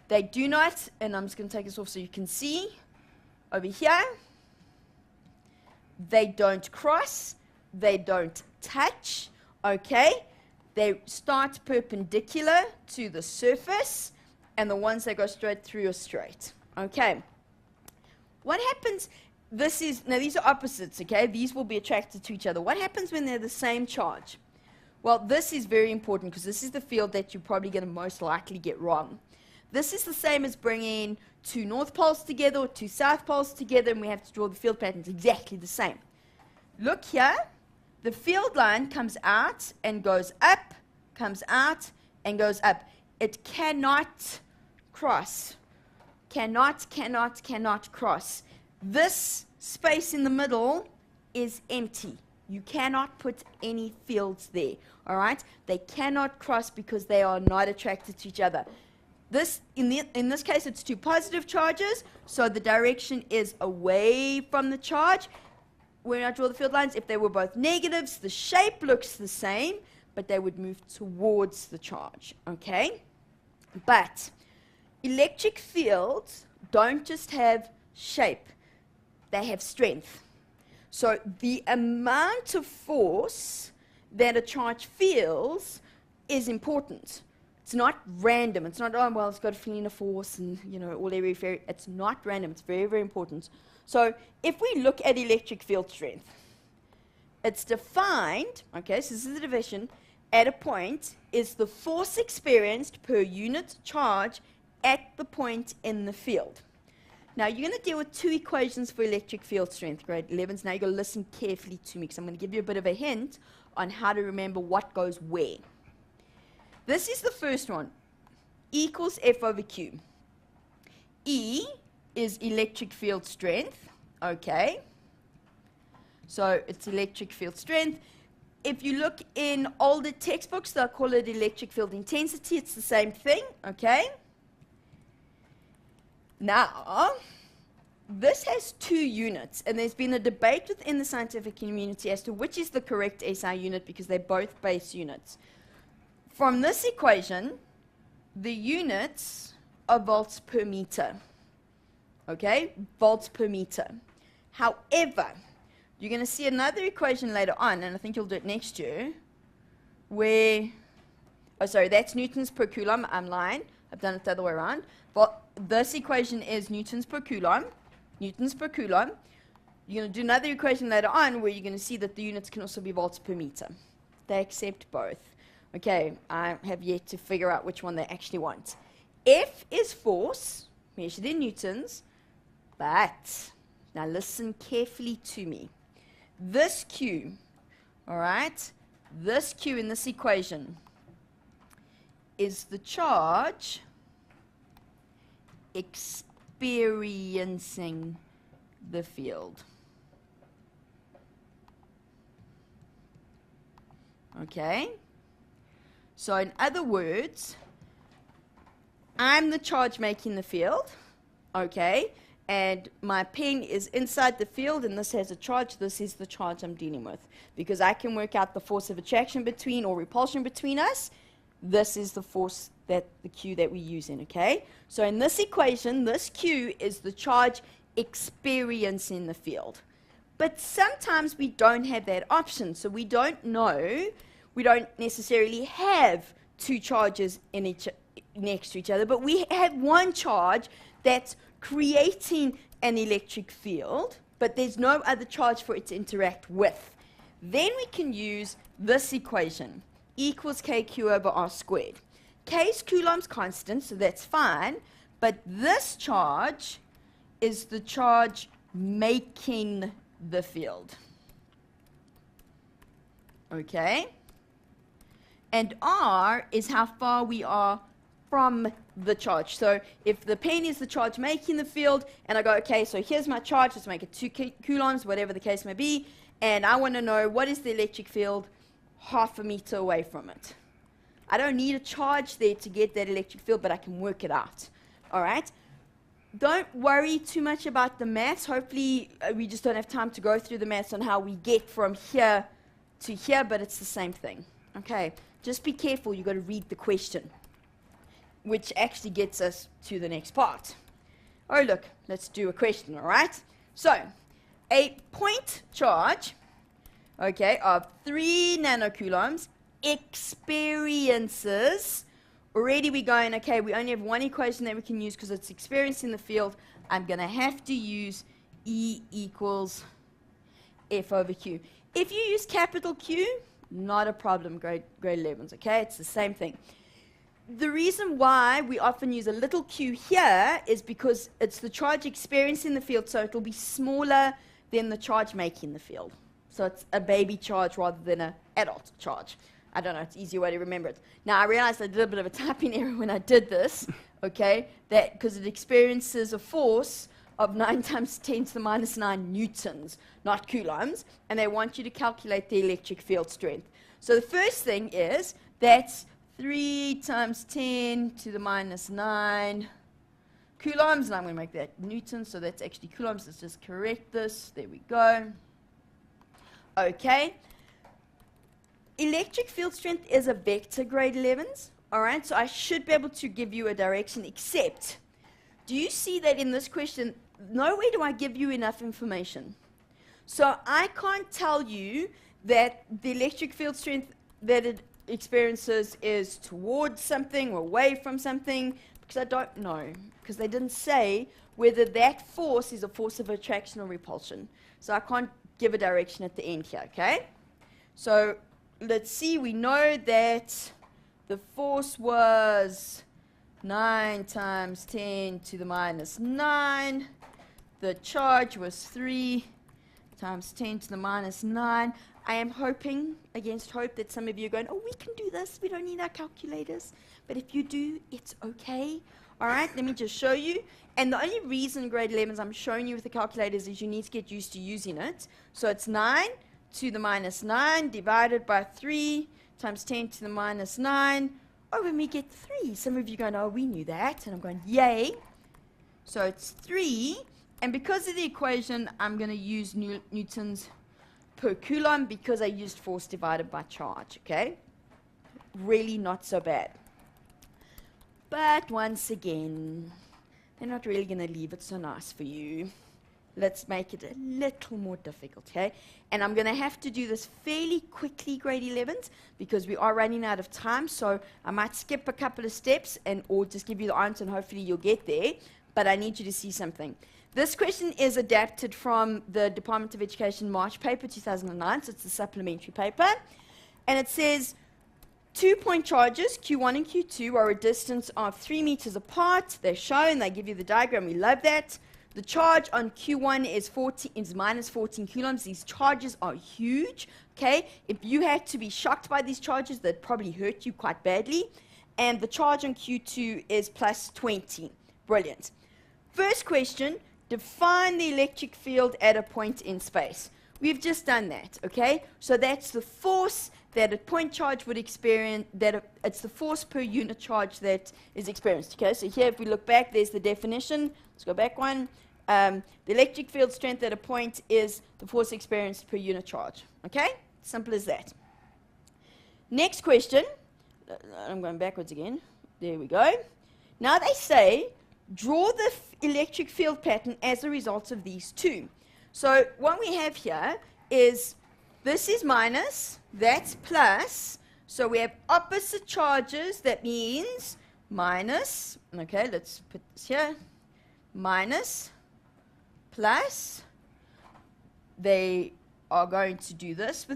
Speaker 2: They do not, and I'm just going to take this off so you can see, over here, they don't cross, they don't touch, okay? They start perpendicular to the surface, and the ones that go straight through are straight. Okay. What happens, now these are opposites, okay? These will be attracted to each other. What happens when they're the same charge? Well, this is very important because this is the field that you're probably going to most likely get wrong. This is the same as bringing two north poles together or two south poles together, and we have to draw the field patterns exactly the same. Look here. The field line comes out and goes up, comes out and goes up. It cannot cross. Cannot cross. This space in the middle is empty. You cannot put any fields there, all right? They cannot cross because they are not attracted to each other. In this case, it's two positive charges, so the direction is away from the charge. When I draw the field lines, if they were both negatives, the shape looks the same, but they would move towards the charge, okay? But electric fields don't just have shape, they have strength. So the amount of force that a charge feels is important. It's not random. It's not, oh, well, it's got a feeling of force and, you know, all every. It's not random. It's very, very important. So if we look at electric field strength, it's defined, okay, so this is the division, at a point is the force experienced per unit charge at the point in the field. Now, you're going to deal with two equations for electric field strength, grade 11s. Now, you've got to listen carefully to me because I'm going to give you a bit of a hint on how to remember what goes where. This is the first one. E equals F over Q. E is electric field strength, okay? So it's electric field strength. If you look in older textbooks, they'll call it electric field intensity. It's the same thing, okay? Now, this has 2 units, and there's been a debate within the scientific community as to which is the correct SI unit because they're both base units. From this equation, the units are volts per meter, okay? Volts per meter. However, you're going to see another equation later on, and I think you'll do it next year, where, oh sorry, that's newtons per coulomb. I'm lying. I've done it the other way around. But this equation is newtons per coulomb. Newtons per coulomb. You're going to do another equation later on where you're going to see that the units can also be volts per meter. They accept both. Okay, I have yet to figure out which one they actually want. F is force, measured in newtons, but, now listen carefully to me. This Q, all right, this Q in this equation is the charge experiencing the field. Okay? So in other words, I'm the charge making the field, okay? And my pen is inside the field, and this has a charge. This is the charge I'm dealing with. Because I can work out the force of attraction between or repulsion between us. This is the force that the Q that we're using, okay? So in this equation, this Q is the charge experiencing the field. But sometimes we don't have that option, so we don't know. We don't necessarily have 2 charges in next to each other, but we have one charge that's creating an electric field, but there's no other charge for it to interact with. Then we can use this equation, equals kq over r squared. K is Coulomb's constant, so that's fine, but this charge is the charge making the field. Okay? And r is how far we are from the charge. So if the pen is the charge making the field, and I go, okay, so here's my charge, let's make it 2 coulombs, whatever the case may be, and I want to know what is the electric field half a meter away from it. I don't need a charge there to get that electric field, but I can work it out. All right? Don't worry too much about the maths. Hopefully, we just don't have time to go through the maths on how we get from here to here, but it's the same thing. Okay? Just be careful. You've got to read the question, which actually gets us to the next part. Oh, look, let's do a question, all right? So, a point charge, okay, of 3 nanocoulombs experiences, already we're going, okay, we only have one equation that we can use because it's experiencing the field. I'm going to have to use E equals F over Q. If you use capital Q, not a problem, grade 11s, okay? It's the same thing. The reason why we often use a little q here is because it's the charge experiencing the field, so it'll be smaller than the charge making the field. So it's a baby charge rather than an adult charge. I don't know, it's an easier way to remember it. Now, I realized I did a bit of a typing error when I did this, okay, that because it experiences a force of 9 times 10 to the minus 9 newtons, not coulombs, and they want you to calculate the electric field strength. So the first thing is that's 3 times 10 to the minus 9 coulombs, and I'm going to make that newtons, so that's actually coulombs. Let's just correct this. There we go. Okay. Electric field strength is a vector, grade 11s. All right, so I should be able to give you a direction, except, do you see that in this question, nowhere do I give you enough information. So I can't tell you that the electric field strength that it experiences is towards something or away from something, because I don't know, because they didn't say whether that force is a force of attraction or repulsion. So I can't give a direction at the end here, okay? So let's see, we know that the force was 9 times 10 to the minus 9. The charge was 3 times 10 to the minus 9. I am hoping, against hope, that some of you are going, oh, we can do this. We don't need our calculators. But if you do, it's okay. All right, let me just show you. And the only reason grade 11s I'm showing you with the calculators is you need to get used to using it. So it's 9 to the minus 9 divided by 3 times 10 to the minus 9. Oh, and we get 3. Some of you going, oh, we knew that. And I'm going, yay. So it's 3. And because of the equation, I'm going to use newtons per coulomb because I used force divided by charge, okay? Really not so bad. But once again, they're not really going to leave it so nice for you. Let's make it a little more difficult, okay? And I'm going to have to do this fairly quickly, grade 11s, because we are running out of time. So I might skip a couple of steps or just give you the answer, and hopefully you'll get there. But I need you to see something. This question is adapted from the Department of Education March paper 2009, so it's a supplementary paper. And it says, 2-point charges, Q1 and Q2, are a distance of 3 meters apart. They're shown. They give you the diagram. We love that. The charge on Q1 is minus 14 coulombs. These charges are huge. Okay? If you had to be shocked by these charges, they'd probably hurt you quite badly. And the charge on Q2 is plus 20. Brilliant. First question, define the electric field at a point in space. We've just done that, okay? So that's the force that a point charge would experience, it's the force per unit charge that is experienced, okay? So here, if we look back, there's the definition. Let's go back one. The electric field strength at a point is the force experienced per unit charge, okay? Simple as that. Next question. I'm going backwards again. There we go. Now they say, draw the electric field pattern as a result of these two. So what we have here is, this is minus, that's plus. So we have opposite charges. That means minus, okay, let's put this here, minus, plus. They are going to do this.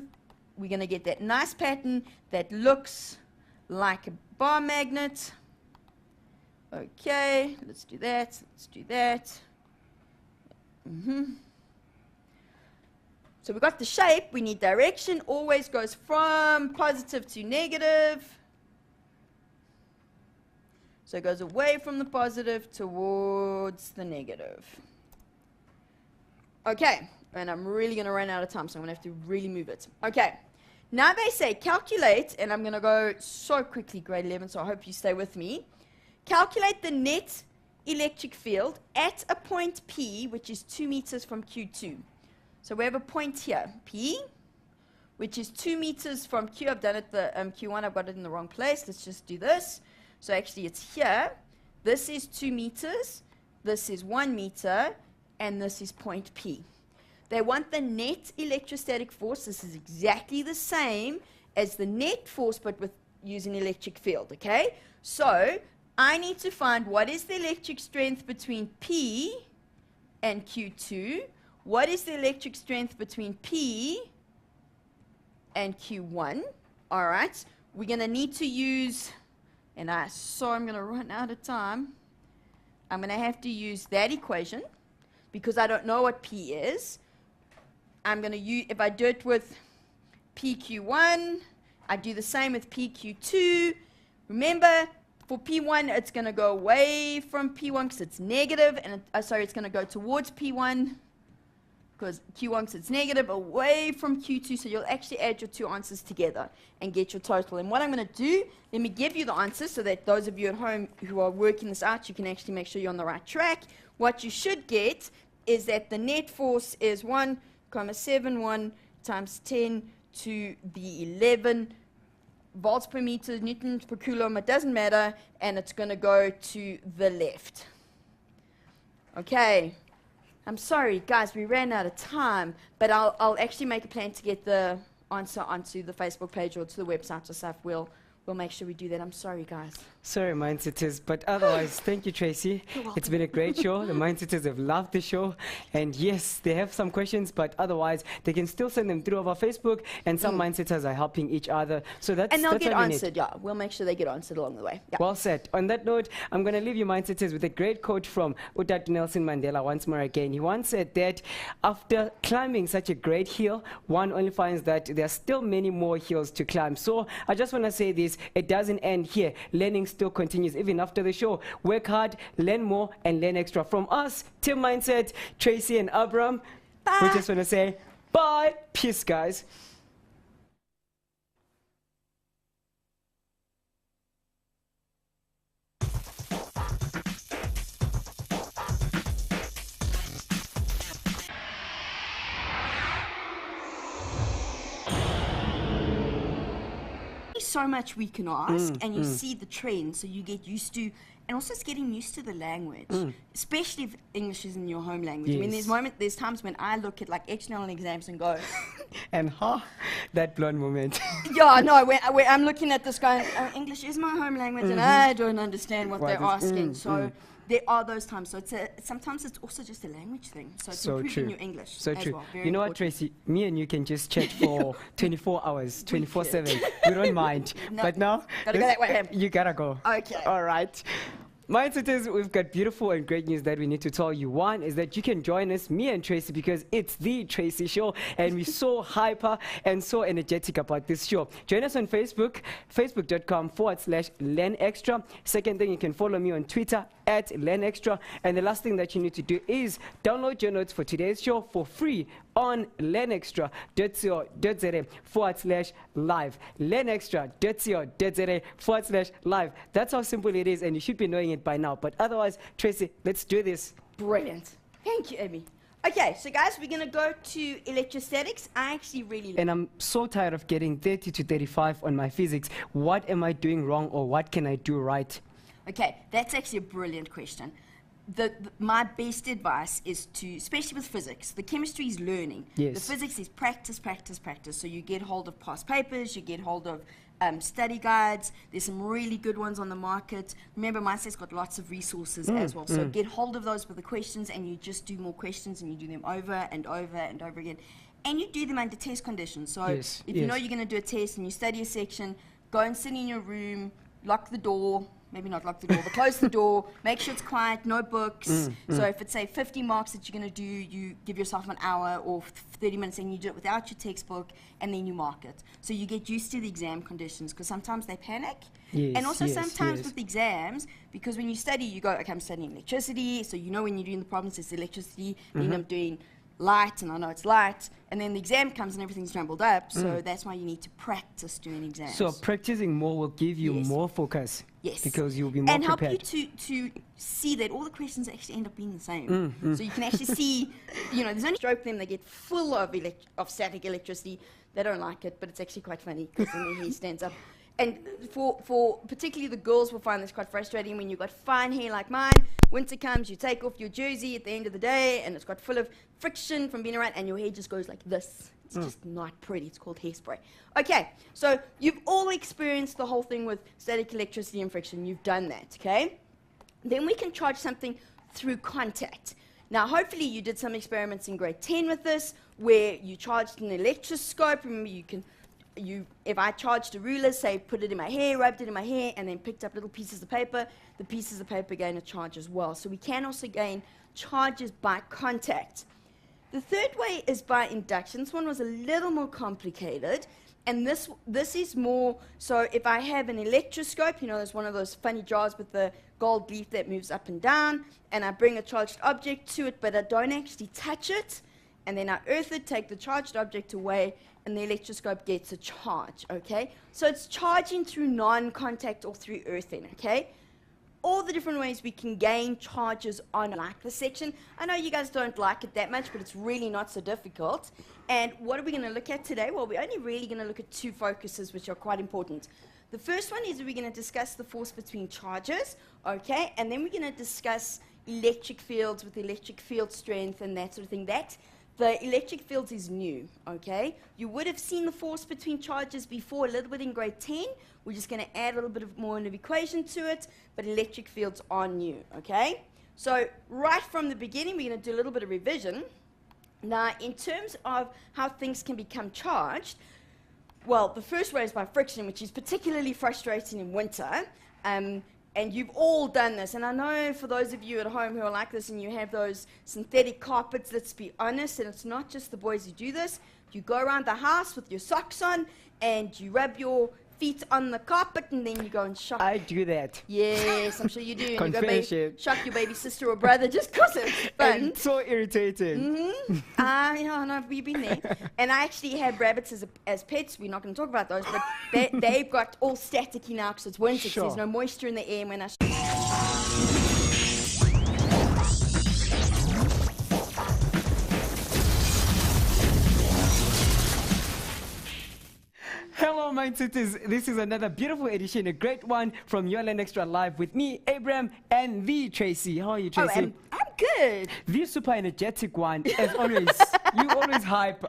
Speaker 2: We're going to get that nice pattern that looks like a bar magnet. Okay, let's do that. Let's do that. So we've got the shape. We need direction. Always goes from positive to negative. So it goes away from the positive towards the negative. Okay, and I'm really going to run out of time, so I'm going to have to really move it. Okay, now they say calculate, and I'm going to go so quickly, grade 11, so I hope you stay with me. Calculate the net electric field at a point P, which is 2 meters from Q2. So we have a point here, P, which is 2 meters from Q. I've done it the Q1. I've got it in the wrong place. Let's just do this. So actually it's here. This is 2 meters. This is 1 meter. And this is point P. They want the net electrostatic force. This is exactly the same as the net force, but with using electric field, okay? So I need to find what is the electric strength between P and Q2. What is the electric strength between P and Q1? All right. We're going to need to use, and I'm going to run out of time. I'm going to have to use that equation because I don't know what P is. I'm going to use, if I do it with PQ1, I do the same with PQ2. Remember, for P1, it's going to go away from P1 because it's negative, and it's going to go towards P1. Because Q1, because it's negative, away from Q2, so you'll actually add your two answers together and get your total. And what I'm going to do, let me give you the answers so that those of you at home who are working this out, you can actually make sure you're on the right track. What you should get is that the net force is 1,71 times 10 to the 11 volts per meter, newtons per coulomb, it doesn't matter, and it's going to go to the left. Okay. I'm sorry, guys, we ran out of time, but I'll actually make a plan to get the answer onto the Facebook page or to the website or stuff. We'll make sure we do that. I'm sorry, guys.
Speaker 1: Sorry, Mindsetters, but otherwise, thank you, Tracy. It's been a great show. The Mindsetters have loved the show. And yes, they have some questions, but otherwise, they can still send them through our Facebook, and some Mindsetters are helping each other. So that's
Speaker 2: And they'll
Speaker 1: that's
Speaker 2: get
Speaker 1: what we
Speaker 2: answered,
Speaker 1: need.
Speaker 2: yeah. We'll make sure they get answered along the way. Yeah.
Speaker 1: Well said. On that note, I'm going to leave you Mindsetters with a great quote from Utatu Nelson Mandela once more again. He once said that after climbing such a great hill, one only finds that there are still many more hills to climb. So I just want to say this, means it doesn't end here. Learning still continues even after the show. Work hard, learn more, and learn extra. From us, Team Mindset, Tracy and Abram, we just want to say bye. Peace, guys.
Speaker 2: So much we can ask, and you see the trends, so you get used to, and also it's getting used to the language, especially if English is in your home language. I mean, there's times when I look at like external exams and go,
Speaker 1: and that blonde moment.
Speaker 2: yeah, no, when I'm looking at this going, English is my home language, and I don't understand what they're asking. So there are those times. So sometimes it's also just a language thing. So it's improving your English.
Speaker 1: So
Speaker 2: as
Speaker 1: true.
Speaker 2: Well.
Speaker 1: You know what, Tracy? Me and you can just chat for 24 hours, 24/7. We don't mind.
Speaker 2: No,
Speaker 1: but now,
Speaker 2: gotta go that way.
Speaker 1: You gotta go.
Speaker 2: Okay.
Speaker 1: All right. Mindsetters, we've got beautiful and great news that we need to tell you. One is that you can join us, me and Tracy, because it's the Tracy Show, and we're so hyper and so energetic about this show. Join us on Facebook, facebook.com/LearnExtra. Second thing, you can follow me on Twitter @LearnExtra. And the last thing that you need to do is download your notes for today's show for free on learnextra.co.za/live. learnextra.co.za/live. That's how simple it is, and you should be knowing it by now. But otherwise, Tracy, let's do this.
Speaker 2: Brilliant. Thank you, Amy. Okay, so guys, we're going to go to electrostatics. I actually really like.
Speaker 1: And I'm so tired of getting 30 to 35 on my physics. What am I doing wrong, or what can I do right?
Speaker 2: Okay, that's actually a brilliant question. My best advice is to, especially with physics, the chemistry is learning.
Speaker 1: Yes.
Speaker 2: The physics is practice, practice, practice. So you get hold of past papers, you get hold of study guides. There's some really good ones on the market. Remember, Mindset's got lots of resources as well. So get hold of those with the questions, and you just do more questions, and you do them over and over and over again. And you do them under test conditions. So if you know you're going to do a test and you study a section, go and sit in your room, lock the door. Maybe not lock the door, but close the door. Make sure it's quiet, no books. So if it's, say, 50 marks that you're going to do, you give yourself an hour or 30 minutes, and you do it without your textbook, and then you mark it. So you get used to the exam conditions, because sometimes they panic. And also sometimes with exams, because when you study, you go, okay, I'm studying electricity, so you know when you're doing the problems, it's electricity, then I'm doing light, and I know it's light, and then the exam comes and everything's jumbled up, so that's why you need to practice doing exams.
Speaker 1: So practicing more will give you more focus.
Speaker 2: Yes.
Speaker 1: Because you'll be more prepared.
Speaker 2: And help you to see that all the questions actually end up being the same. So you can actually see, there's only stroke them, they get full of static electricity. They don't like it, but it's actually quite funny, because then their hair stands up. And for particularly the girls will find this quite frustrating when you've got fine hair like mine. Winter comes, you take off your jersey at the end of the day, and it's got full of friction from being around, and your hair just goes like this. It's just not pretty. It's called hairspray. Okay, so you've all experienced the whole thing with static electricity and friction. You've done that, okay? Then we can charge something through contact. Now, hopefully you did some experiments in grade 10 with this, where you charged an electroscope. Remember, if I charged a ruler, say, put it in my hair, rubbed it in my hair, and then picked up little pieces of paper, the pieces of paper gain a charge as well. So we can also gain charges by contact. The third way is by induction. This one was a little more complicated, and this is more, so if I have an electroscope, there's one of those funny jars with the gold leaf that moves up and down, and I bring a charged object to it, but I don't actually touch it, and then I earth it, take the charged object away, and the electroscope gets a charge, okay? So it's charging through non-contact or through earthing, okay? All the different ways we can gain charges on like this section. I know you guys don't like it that much, but it's really not so difficult. And what are we going to look at today? Well, we're only really going to look at two focuses, which are quite important. The first one is we're going to discuss the force between charges, okay? And then we're going to discuss electric fields with electric field strength and that sort of thing. The electric fields is new, okay? You would have seen the force between charges before a little bit in grade 10. We're just going to add a little bit more of equation to it, but electric fields are new, okay? So right from the beginning, we're going to do a little bit of revision. Now, in terms of how things can become charged, well, the first way is by friction, which is particularly frustrating in winter. And you've all done this. And I know for those of you at home who are like this and you have those synthetic carpets, let's be honest, and it's not just the boys who do this. You go around the house with your socks on and you rub your feet on the carpet, and then you go and shock.
Speaker 1: I do that.
Speaker 2: Yes, I'm sure you do. And you go
Speaker 1: Confession.
Speaker 2: shock your baby sister or brother just 'cause it's fun.
Speaker 1: And it's so irritating.
Speaker 2: Yeah, no, we've been there. And I actually had rabbits as pets. We're not going to talk about those, but they've got all staticky now because it's winter. So
Speaker 1: Sure.
Speaker 2: there's no moisture in the air. When I
Speaker 1: Hello, Mindsetters. This is another beautiful edition, a great one from Your Land Extra Live with me, Abraham, and the Tracy. How are you, Tracy?
Speaker 2: I'm good.
Speaker 1: The super energetic one, as always. You always hype.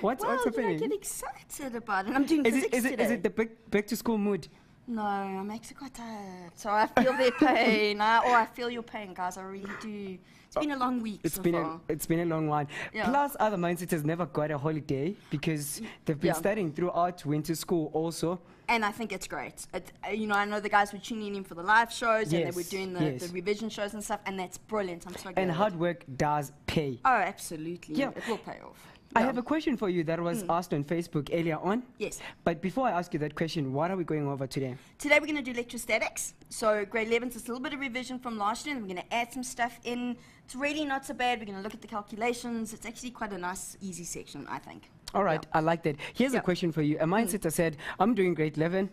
Speaker 1: What's
Speaker 2: Well,
Speaker 1: happening?
Speaker 2: I get excited about it. I'm doing
Speaker 1: Is
Speaker 2: physics
Speaker 1: it
Speaker 2: today.
Speaker 1: the back to school mood?
Speaker 2: No, I'm actually quite tired. So I feel their pain. I feel your pain, guys. I really do. It's been a long week
Speaker 1: It's
Speaker 2: so
Speaker 1: been
Speaker 2: far.
Speaker 1: it's been a long one.
Speaker 2: Yeah.
Speaker 1: Plus, other Mindsetters never got a holiday because they've been
Speaker 2: Yeah.
Speaker 1: studying throughout winter school also.
Speaker 2: And I think it's great. I know the guys were tuning in for the live shows and they were
Speaker 1: Yes,
Speaker 2: doing
Speaker 1: yes.
Speaker 2: the revision shows and stuff, and that's brilliant. I'm so glad.
Speaker 1: And hard work does pay.
Speaker 2: Oh, absolutely.
Speaker 1: Yeah.
Speaker 2: It will pay off.
Speaker 1: I
Speaker 2: Yeah.
Speaker 1: have a question for you that was asked on Facebook earlier on.
Speaker 2: Yes.
Speaker 1: But before I ask you that question, what are we going over today?
Speaker 2: Today we're going to do electrostatics. So grade 11's just a little bit of revision from last year, and we're going to add some stuff in. It's really not so bad. We're going to look at the calculations. It's actually quite a nice, easy section, I think.
Speaker 1: All right, I like that. Here's a
Speaker 2: Yeah.
Speaker 1: question for you. A mindsetter said, I'm doing grade 11